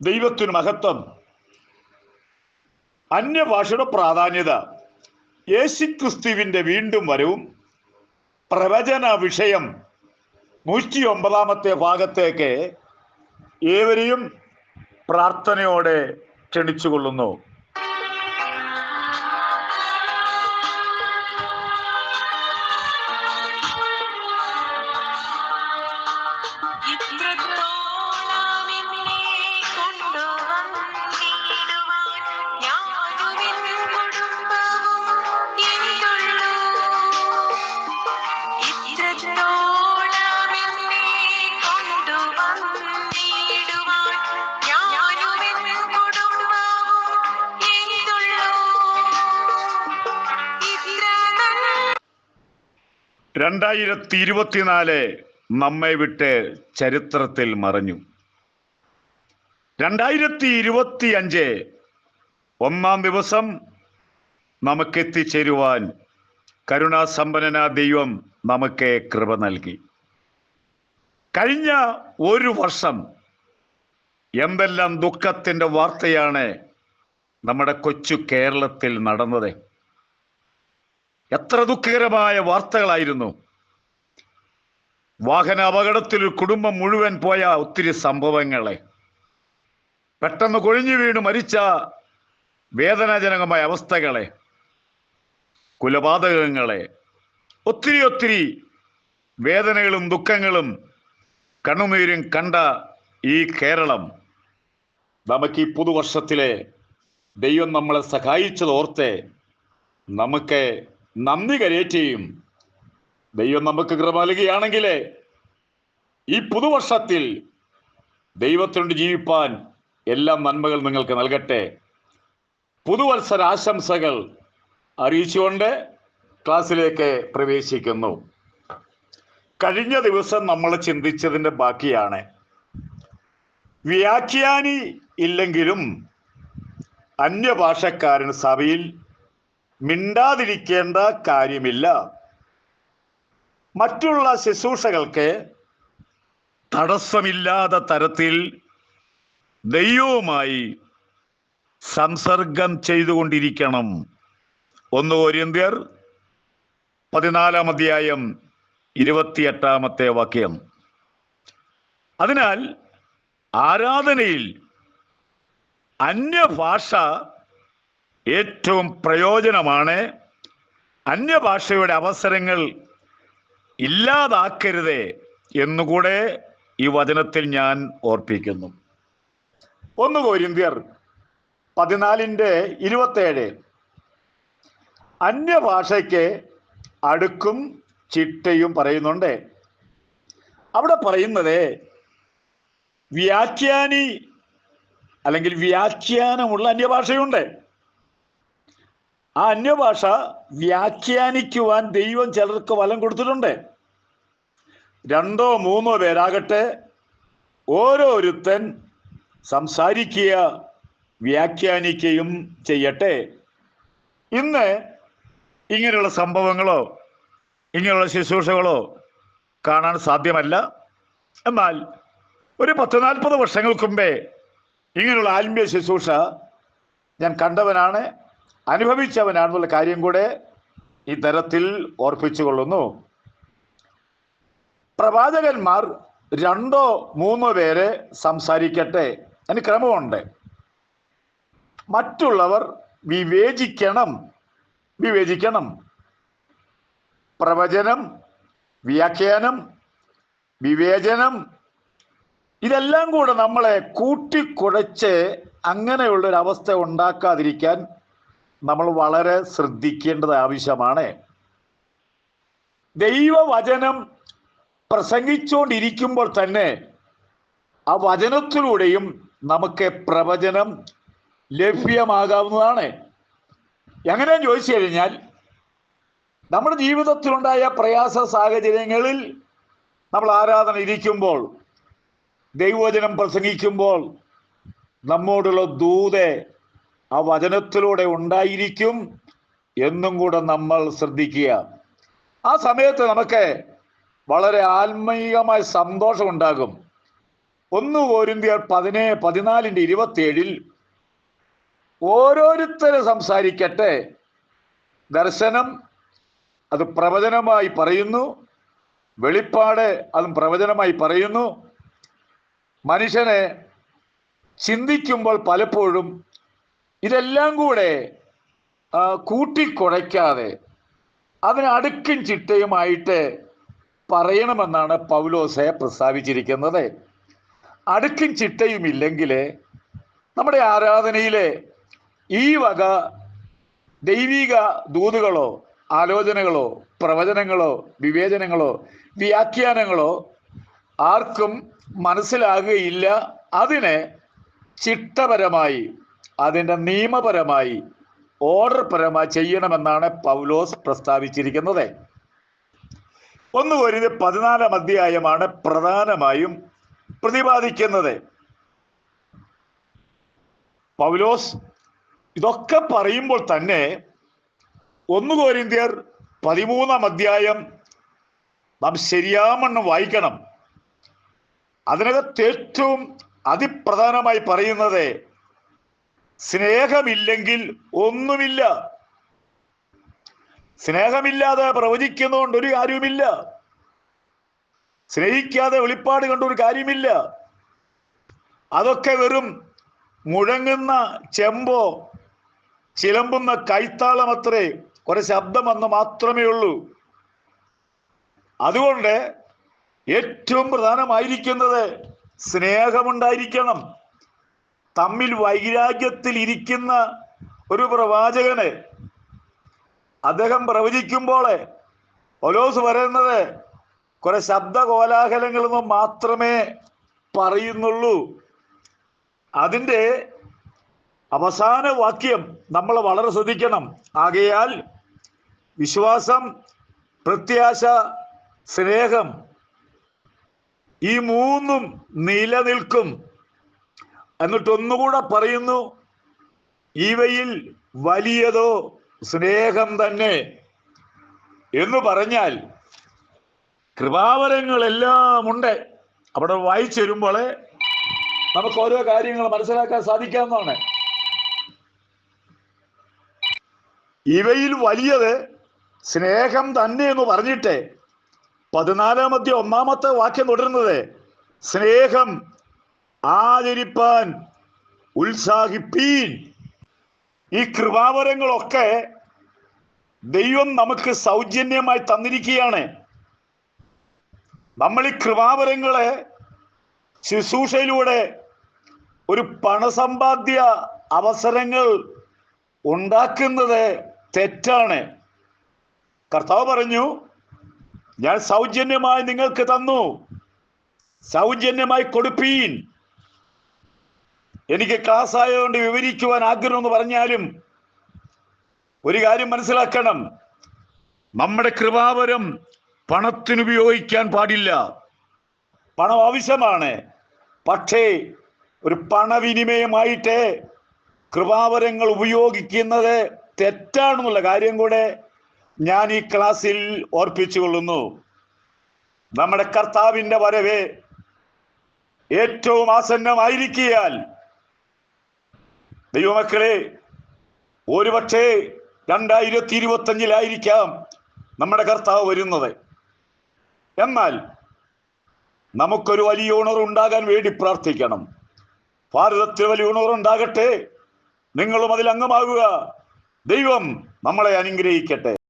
ദൈവത്തിന് മഹത്വം. അന്യഭാഷയുടെ പ്രാധാന്യത, യേശുക്രിസ്തുവിന്റെ വീണ്ടും വരവും പ്രവചന വിഷയം 109 ഭാഗത്തേക്ക് ഏവരെയും പ്രാർത്ഥനയോടെ ക്ഷണിച്ചുകൊള്ളുന്നു. (2024) നമ്മെ വിട്ട് ചരിത്രത്തിൽ മറഞ്ഞു. 2025 ഒന്നാം ദിവസം നമുക്കെത്തിച്ചേരുവാൻ കരുണാസമ്പന്നനായ ദൈവം നമുക്ക് കൃപ നൽകി. കഴിഞ്ഞ ഒരു വർഷം എന്തെല്ലാം ദുഃഖത്തിന്റെ വാർത്തയാണ് നമ്മുടെ കൊച്ചു കേരളത്തിൽ നടന്നത്. എത്ര ദുഃഖകരമായ വാർത്തകളായിരുന്നു. വാഹന അപകടത്തിൽ ഒരു കുടുംബം മുഴുവൻ പോയ ഒത്തിരി സംഭവങ്ങളെ, പെട്ടെന്ന് കൊഴിഞ്ഞു വീണ് മരിച്ച വേദനാജനകമായ അവസ്ഥകളെ, കൊലപാതകങ്ങളെ, ഒത്തിരി വേദനകളും ദുഃഖങ്ങളും കണ്ണുനീരും കണ്ട ഈ കേരളം, നമുക്ക് ഈ പുതുവർഷത്തിലെ ദൈവം നമ്മളെ സഹായിച്ചതോർത്ത് നമുക്ക് നന്ദി കരേറ്റുകയും ദൈവം നമുക്ക് കൃപ നൽകുകയാണെങ്കിൽ ഈ പുതുവർഷത്തിൽ ദൈവത്തിനോട് ജീവിപ്പാൻ എല്ലാ നന്മകൾ നിങ്ങൾക്ക് നൽകട്ടെ. പുതുവത്സര ആശംസകൾ അറിയിച്ചുകൊണ്ട് ക്ലാസ്സിലേക്ക് പ്രവേശിക്കുന്നു. കഴിഞ്ഞ ദിവസം നമ്മൾ ചിന്തിച്ചതിൻ്റെ ബാക്കിയാണ്. വ്യാഖ്യാനി ഇല്ലെങ്കിലും അന്യഭാഷക്കാരൻ സഭയിൽ മിണ്ടാതിരിക്കേണ്ട കാര്യമില്ല. മറ്റുള്ള ശുശ്രൂഷകൾക്ക് തടസ്സമില്ലാത്ത തരത്തിൽ ദൈവവുമായി സംസർഗം ചെയ്തുകൊണ്ടിരിക്കണം. 1 കൊരിന്ത്യർ 14 28 അതിനാൽ ആരാധനയിൽ അന്യഭാഷ ഏറ്റവും പ്രയോജനമാണ്. അന്യഭാഷയുടെ അവസരങ്ങൾ ഇല്ലാതാക്കരുത് എന്നുകൂടെ ഈ വചനത്തിൽ ഞാൻ ഓർപ്പിക്കുന്നു. 1 കൊരിന്ത്യർ 14:27 അന്യഭാഷയ്ക്ക് അടുക്കും ചിട്ടയും പറയുന്നുണ്ട്. അവിടെ പറയുന്നത് വ്യാഖ്യാനി അല്ലെങ്കിൽ വ്യാഖ്യാനമുള്ള അന്യഭാഷയുണ്ട്. ആ അന്യഭാഷ വ്യാഖ്യാനിക്കുവാൻ ദൈവം ചിലർക്ക് വരം കൊടുത്തിട്ടുണ്ട്. 2 3 പേരാകട്ടെ, ഓരോരുത്തൻ സംസാരിക്കുക, വ്യാഖ്യാനിക്കുകയും ചെയ്യട്ടെ. ഇന്ന് ഇങ്ങനെയുള്ള സംഭവങ്ങളോ ഇങ്ങനെയുള്ള ശുശ്രൂഷകളോ കാണാൻ സാധ്യമല്ല. എന്നാൽ ഒരു 10-40 വർഷങ്ങൾക്ക് മുമ്പേ ഇങ്ങനെയുള്ള ആത്മീയ ശുശ്രൂഷ ഞാൻ കണ്ടവനാണ്, അനുഭവിച്ചവനാണെന്നുള്ള കാര്യം കൂടെ ഈ തരത്തിൽ ഓർപ്പിച്ചുകൊള്ളുന്നു. പ്രവാചകന്മാർ 2 3 പേരെ സംസാരിക്കട്ടെ, അതിന് ക്രമമുണ്ട്. മറ്റുള്ളവർ വിവേചിക്കണം. പ്രവചനം, വ്യാഖ്യാനം, വിവേചനം ഇതെല്ലാം കൂടെ നമ്മളെ കൂട്ടിക്കുഴച്ച് അങ്ങനെയുള്ളൊരവസ്ഥ ഉണ്ടാക്കാതിരിക്കാൻ നമ്മൾ വളരെ ശ്രദ്ധിക്കേണ്ടത് ആവശ്യമാണ്. ദൈവവചനം പ്രസംഗിച്ചുകൊണ്ടിരിക്കുമ്പോൾ തന്നെ ആ വചനത്തിലൂടെയും നമുക്ക് പ്രവചനം ലഭ്യമാകാവുന്നതാണ്. എങ്ങനെ ചോദിച്ചു കഴിഞ്ഞാൽ, നമ്മുടെ ജീവിതത്തിലുണ്ടായ പ്രയാസ സാഹചര്യങ്ങളിൽ നമ്മൾ ആരാധന ഇരിക്കുമ്പോൾ, ദൈവവചനം പ്രസംഗിക്കുമ്പോൾ നമ്മോടുള്ള ദൂത് ആ വചനത്തിലൂടെ ഉണ്ടായിരിക്കും എന്നും കൂടെ നമ്മൾ ശ്രദ്ധിക്കുക. ആ സമയത്ത് നമുക്ക് വളരെ ആത്മീയമായ സന്തോഷം ഉണ്ടാകും. 1 കൊരിന്ത്യർ 14:27 ഓരോരുത്തരും സംസാരിക്കട്ടെ, ദർശനം അത് പ്രവചനമായി പറയുന്നു, വെളിപ്പാട് അതും പ്രവചനമായി പറയുന്നു. മനുഷ്യനെ ചിന്തിക്കുമ്പോൾ പലപ്പോഴും ഇതെല്ലാം കൂടെ കൂട്ടിക്കുഴയ്ക്കാതെ അതിന് അടുക്കും ചിട്ടയുമായിട്ട് പറയണമെന്നാണ് പൗലോസെ പ്രസ്താവിച്ചിരിക്കുന്നത്. അടുക്കും ചിട്ടയുമില്ലെങ്കിൽ നമ്മുടെ ആരാധനയിലെ ഈ വക ദൈവിക ദൂതുകളോ ആലോചനകളോ പ്രവചനങ്ങളോ വിവേചനങ്ങളോ വ്യാഖ്യാനങ്ങളോ ആർക്കും മനസ്സിലാകുകയില്ല. അതിനെ ചിട്ടപരമായി, അതിൻ്റെ നിയമപരമായി, ഓർഡർ പരമായി ചെയ്യണമെന്നാണ് പൗലോസ് പ്രസ്താവിച്ചിരിക്കുന്നത്. 1 കൊരിന്ത്യർ 14 അധ്യായമാണ് പ്രധാനമായും പ്രതിപാദിക്കുന്നത്. പൗലോസ് ഇതൊക്കെ പറയുമ്പോൾ തന്നെ 1 കൊരിന്ത്യർ 13 അധ്യായം നാം ശരിയാമണ്ണം വായിക്കണം. അതിനകത്ത് ഏറ്റവും അതിപ്രധാനമായി പറയുന്നത് സ്നേഹമില്ലെങ്കിൽ ഒന്നുമില്ല. സ്നേഹമില്ലാതെ പ്രവചിക്കുന്നതുകൊണ്ട് ഒരു കാര്യവുമില്ല. സ്നേഹിക്കാതെ വെളിപ്പാട് കണ്ടൊരു കാര്യമില്ല. അതൊക്കെ വെറും മുഴങ്ങുന്ന ചെമ്പോ ചിലമ്പുന്ന കൈത്താളമത്രേ, കുറെ ശബ്ദം വന്ന് മാത്രമേ ഉള്ളൂ. അതുകൊണ്ട് ഏറ്റവും പ്രധാനമായിരിക്കുന്നത് സ്നേഹമുണ്ടായിരിക്കണം. തമ്മിൽ വൈരാഗ്യത്തിൽ ഇരിക്കുന്ന ഒരു പ്രവാചകന് അദ്ദേഹം പ്രവചിക്കുമ്പോൾ പൗലോസ് പറയുന്നത് കുറെ ശബ്ദ കോലാഹലങ്ങളൊന്നും മാത്രമേ പറയുന്നുള്ളൂ. അതിൻ്റെ അവസാന വാക്യം നമ്മൾ വളരെ ശ്രദ്ധിക്കണം. ആകയാൽ വിശ്വാസം, പ്രത്യാശ, സ്നേഹം ഈ മൂന്നും നിലനിൽക്കും. എന്നിട്ട് ഒന്നുകൂടെ പറയുന്നു, ഇവയിൽ വലിയതോ സ്നേഹം തന്നെ എന്ന് പറഞ്ഞാൽ കൃപാവരങ്ങളെല്ലാം ഉണ്ട്. അവിടെ വായിച്ചു വരുമ്പോൾ നമുക്ക് ഓരോ കാര്യങ്ങൾ മനസ്സിലാക്കാൻ സാധിക്കാവുന്നതാണ്. ഇവയിൽ വലിയത് സ്നേഹം തന്നെ എന്ന് പറഞ്ഞിട്ട് 14-1 വാക്യം തുടരുന്നത് സ്നേഹം ആചരിപ്പാൻ ഉത്സാഹിപ്പീൻ. ഈ കൃപാവരങ്ങളൊക്കെ ദൈവം നമുക്ക് സൗജന്യമായി തന്നിരിക്കുകയാണ്. നമ്മൾ ഈ കൃപാവരങ്ങളെ ശുശ്രൂഷയിലൂടെ ഒരു പണസമ്പാദ്യ അവസരങ്ങൾ ഉണ്ടാക്കുന്നത് തെറ്റാണ്. കർത്താവ് പറഞ്ഞു, ഞാൻ സൗജന്യമായി നിങ്ങൾക്ക് തന്നു, സൗജന്യമായി കൊടുപ്പീൻ. എനിക്ക് ക്ലാസ് ആയതുകൊണ്ട് വിവരിക്കുവാൻ ആഗ്രഹം എന്ന് പറഞ്ഞാലും ഒരു കാര്യം മനസ്സിലാക്കണം, നമ്മുടെ കൃപാവരം പണത്തിന് ഉപയോഗിക്കാൻ പാടില്ല. പണം ആവശ്യമാണ്, പക്ഷേ ഒരു പണവിനിമയമായിട്ട് കൃപാവരങ്ങൾ ഉപയോഗിക്കുന്നത് തെറ്റാണെന്നുള്ള കാര്യം കൂടെ ഞാൻ ഈ ക്ലാസ്സിൽ ഓർപ്പിച്ചു കൊള്ളുന്നു. നമ്മുടെ കർത്താവിൻ്റെ വരവ് ഏറ്റവും ആസന്നമായിരിക്കയാൽ ദൈവമക്കളെ, ഒരുപക്ഷേ 2025 നമ്മുടെ കർത്താവ് വരുന്നത്. എന്നാൽ നമുക്കൊരു വലിയ ഉണർവുണ്ടാകാൻ വേണ്ടി പ്രാർത്ഥിക്കണം. ഭാരതത്തിൽ വലിയ ഉണർവുണ്ടാകട്ടെ. നിങ്ങളും അതിൽ അംഗമാകുക. ദൈവം നമ്മളെ അനുഗ്രഹിക്കട്ടെ.